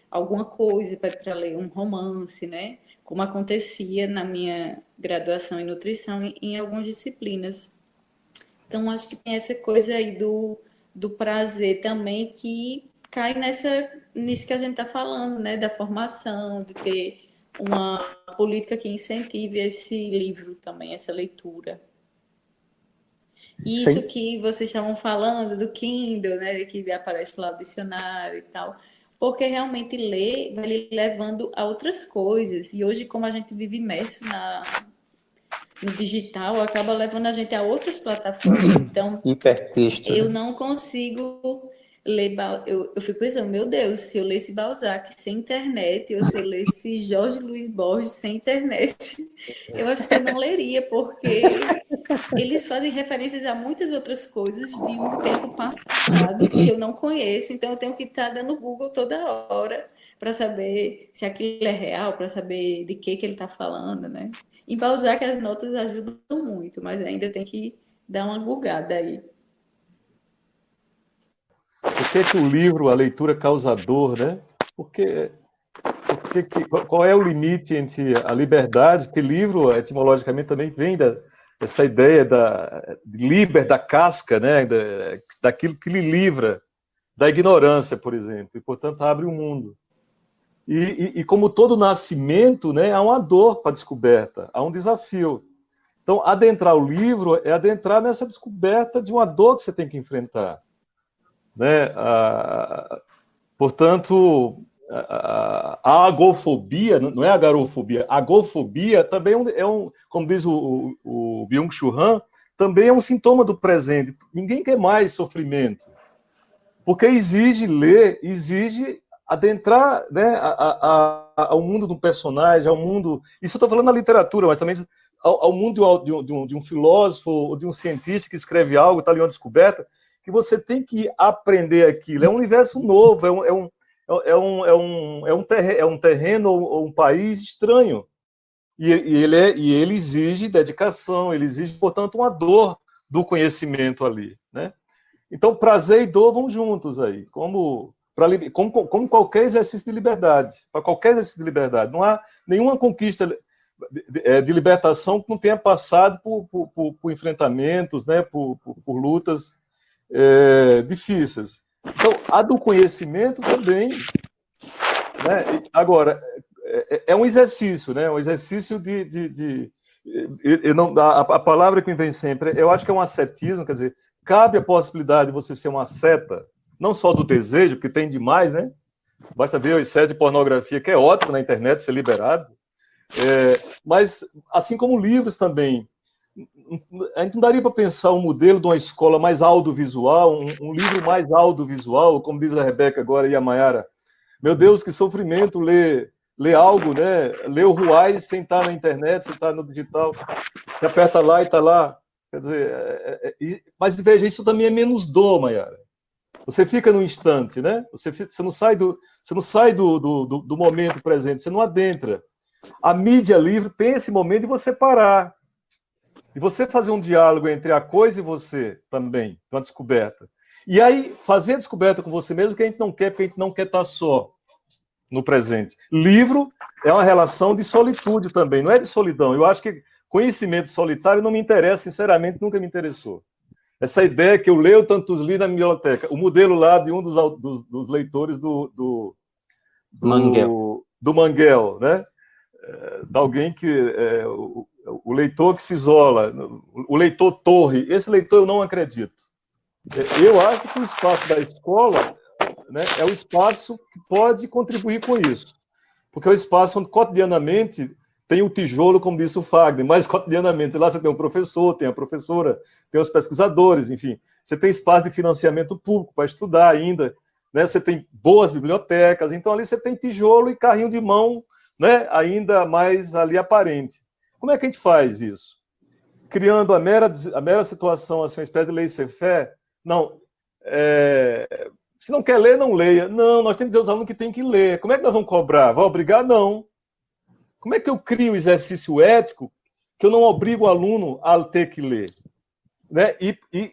alguma coisa, pede para ler um romance, né? Como acontecia na minha graduação em nutrição em algumas disciplinas. Então, acho que tem essa coisa aí do prazer também que cai nisso que a gente está falando, né? Da formação, de ter uma política que incentive esse livro também, essa leitura. E isso Sim. que vocês estavam falando do Kindle, né? Que aparece lá o dicionário e tal. Porque realmente ler vai lhe levando a outras coisas. E hoje, como a gente vive imerso no digital, acaba levando a gente a outras plataformas. Então, Hipertexto, eu né? não consigo ler. Eu fico pensando, meu Deus, se eu lesse Balzac sem internet, ou se eu lesse Jorge Luiz Borges sem internet, eu acho que eu não leria, porque eles fazem referências a muitas outras coisas de um tempo passado que eu não conheço, então eu tenho que estar dando Google toda hora para saber se aquilo é real, para saber de que ele está falando, né? Em Balzac as notas ajudam muito, mas ainda tem que dar uma bugada aí. Por que o livro, a leitura causa dor, né? Porque, qual é o limite entre a liberdade? Porque livro, etimologicamente, também vem dessa ideia de liber, da casca, né? Daquilo que lhe livra da ignorância, por exemplo, e, portanto, abre o mundo. E como todo nascimento, né, há uma dor para a descoberta, há um desafio. Então, adentrar o livro é adentrar nessa descoberta de uma dor que você tem que enfrentar, né? Portanto, a agofobia, não é a garofobia, a agofobia também como diz o Byung-Chul Han, também é um sintoma do presente. Ninguém quer mais sofrimento, porque exige ler, exige adentrar, né, ao mundo de um personagem, ao mundo... Isso eu estou falando na literatura, mas também ao mundo de um filósofo ou de um cientista que escreve algo, está ali uma descoberta, que você tem que aprender aquilo. É um universo novo, é um terreno ou um país estranho. E ele exige dedicação, ele exige, portanto, uma dor do conhecimento ali, né? Então, prazer e dor vão juntos aí, como qualquer exercício de liberdade. Para qualquer exercício de liberdade. Não há nenhuma conquista de libertação que não tenha passado por enfrentamentos, né, por lutas difíceis. Então, a do conhecimento também, né? Agora, é um exercício, né? Um exercício eu não, a palavra que me vem sempre, eu acho que é um ascetismo, quer dizer, cabe a possibilidade de você ser um asceta, não só do desejo, que tem demais, né? Basta ver o excesso de pornografia, que é ótimo na internet ser liberado, mas assim como livros também, a gente não daria para pensar um modelo de uma escola mais audiovisual, um livro mais audiovisual, como diz a Rebeca agora e a Mayara. Meu Deus, que sofrimento ler algo, né? Ler o Ruais sem estar na internet, sem estar no digital. Você aperta lá e está lá. Quer dizer, mas veja, isso também é menos dor, Mayara. Você fica no instante, né? Você não sai do momento presente, você não adentra. A mídia livre tem esse momento de você parar, de você fazer um diálogo entre a coisa e você também, uma descoberta. E aí, fazer a descoberta com você mesmo que a gente não quer, porque a gente não quer estar só. no presente. Livro é uma relação de solitude também, não é de solidão. Eu acho que conhecimento solitário não me interessa, sinceramente, nunca me interessou. Essa ideia que eu leio tantos livros na biblioteca. O modelo lá de um dos leitores do Manguel, né? De alguém que... o leitor que se isola, o leitor torre. Esse leitor eu não acredito. Eu acho que o espaço da escola, né, é o espaço que pode contribuir com isso. Porque é o espaço onde, cotidianamente, tem o tijolo, como disse o Fagner, mas cotidianamente lá você tem o professor, tem a professora, tem os pesquisadores, enfim. Você tem espaço de financiamento público para estudar ainda, né? Você tem boas bibliotecas, então ali você tem tijolo e carrinho de mão, né, ainda mais ali aparente. Como é que a gente faz isso? Criando a mera situação, assim, uma espécie de laissez-faire? Não, se não quer ler, não leia. Não, nós temos que dizer aos alunos que tem que ler. Como é que nós vamos cobrar? Vai obrigar? Não. Como é que eu crio o exercício ético que eu não obrigo o aluno a ter que ler? Né? E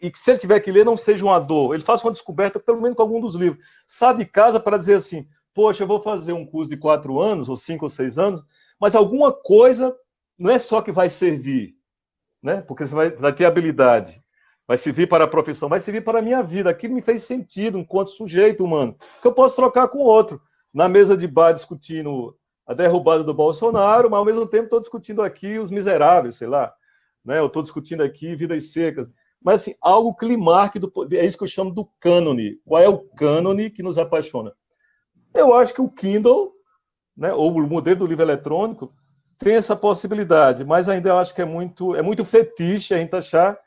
que se ele tiver que ler, não seja uma dor. Ele faça uma descoberta, pelo menos com algum dos livros. Sai de casa para dizer assim, poxa, eu vou fazer um curso de 4 anos, ou 5 ou 6 anos, mas alguma coisa não é só que vai servir, né? Porque você vai ter habilidade. Vai servir para a profissão, vai servir para a minha vida. Aquilo me fez sentido enquanto sujeito humano, que eu posso trocar com outro. Na mesa de bar discutindo a derrubada do Bolsonaro, mas ao mesmo tempo estou discutindo aqui os miseráveis, sei lá. Né? Eu estou discutindo aqui vidas secas. Mas assim, algo que lhe marque, é isso que eu chamo do cânone. Qual é o cânone que nos apaixona? Eu acho que o Kindle, né, ou o modelo do livro eletrônico, tem essa possibilidade, mas ainda eu acho que é muito fetiche a gente achar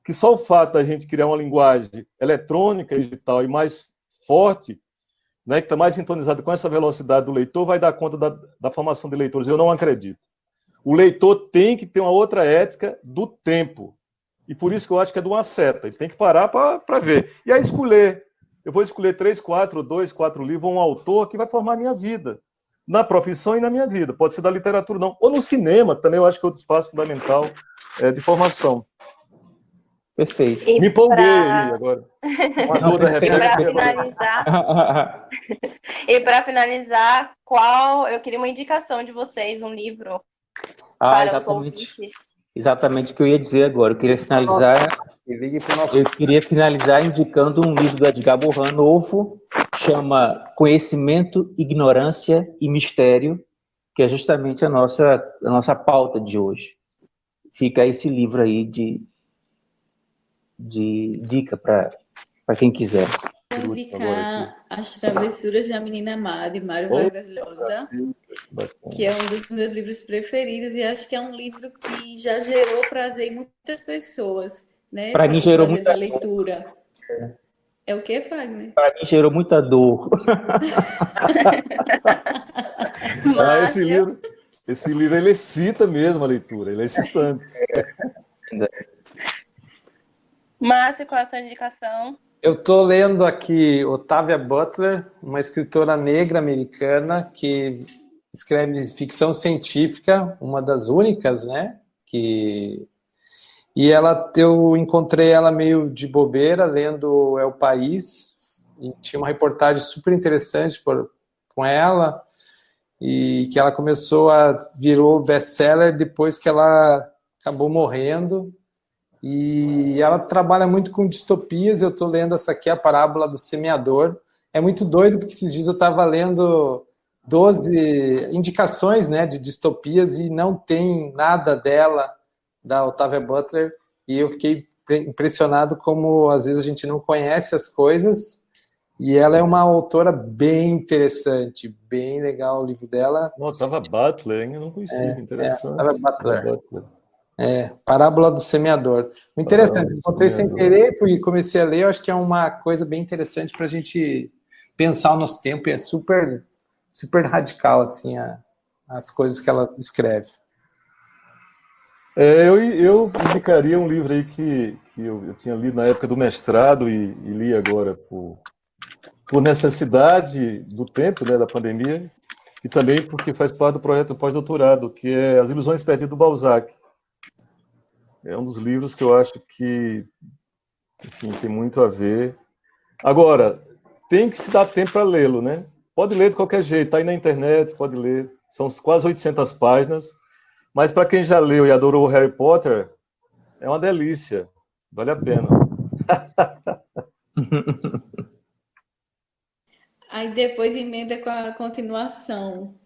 que só o fato da gente criar uma linguagem eletrônica e digital e mais forte, né, que está mais sintonizada com essa velocidade do leitor, vai dar conta da formação de leitores. Eu não acredito. O leitor tem que ter uma outra ética do tempo. E por isso que eu acho que é de uma seta. Ele tem que parar para ver. E aí escolher. Eu vou escolher 3, 4, 2, 4 livros, um autor que vai formar a minha vida. Na profissão e na minha vida. Pode ser da literatura, não. Ou no cinema, também eu acho que é outro espaço fundamental de formação. Perfeito. Me empolguei aí agora. Uma dor da E para finalizar, eu queria uma indicação de vocês, um livro para os ouvintes. Exatamente o que eu ia dizer agora. Eu queria finalizar indicando um livro do Edgar Morin novo, chama Conhecimento, Ignorância e Mistério, que é justamente a nossa pauta de hoje. Fica esse livro aí de dica para quem quiser. Vou indicar As Travessuras da Menina Má, de Mário Vargas Llosa, que é um dos meus livros preferidos e acho que é um livro que já gerou prazer em muitas pessoas, né? Para mim gerou muita leitura. É o que, Fagner? Para mim gerou muita dor. Esse livro ele excita mesmo a leitura, ele é excitante. Márcio, qual é a sua indicação? Eu estou lendo aqui Octavia Butler, uma escritora negra americana que escreve ficção científica, uma das únicas, né? E eu encontrei ela meio de bobeira, lendo El País, e tinha uma reportagem super interessante com ela, e que ela virou best-seller depois que ela acabou morrendo. E ela trabalha muito com distopias. Eu estou lendo essa aqui, A Parábola do Semeador. É muito doido, porque esses dias eu estava lendo 12 indicações, né, de distopias e não tem nada dela, da Octavia Butler, e eu fiquei impressionado como às vezes a gente não conhece as coisas, e ela é uma autora bem interessante, bem legal o livro dela. Octavia Butler, hein? Eu não conhecia, interessante. Octavia Butler. Parábola do Semeador. Muito interessante, encontrei sem querer, porque comecei a ler, eu acho que é uma coisa bem interessante para a gente pensar o nosso tempo, e é super, super radical, assim, as coisas que ela escreve. Eu indicaria um livro aí que eu tinha lido na época do mestrado e li agora por necessidade do tempo, né, da pandemia, e também porque faz parte do projeto do pós-doutorado, que é As Ilusões Perdidas do Balzac. É um dos livros que eu acho que, enfim, tem muito a ver. Agora, tem que se dar tempo para lê-lo, né? Pode ler de qualquer jeito, está aí na internet, pode ler. São quase 800 páginas. Mas para quem já leu e adorou o Harry Potter, é uma delícia. Vale a pena. Aí depois emenda com a continuação.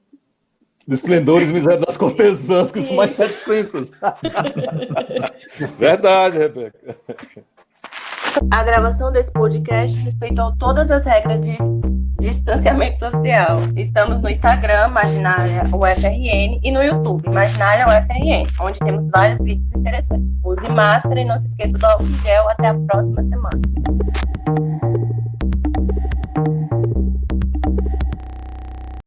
De Esplendores e Miséria das Cortesãs, que são mais 700. Verdade, Rebeca. A gravação desse podcast respeitou todas as regras de distanciamento social. Estamos no Instagram, Marginália UFRN, e no YouTube, Marginália UFRN, onde temos vários vídeos interessantes. Use máscara e não se esqueça do álcool gel. Até a próxima semana.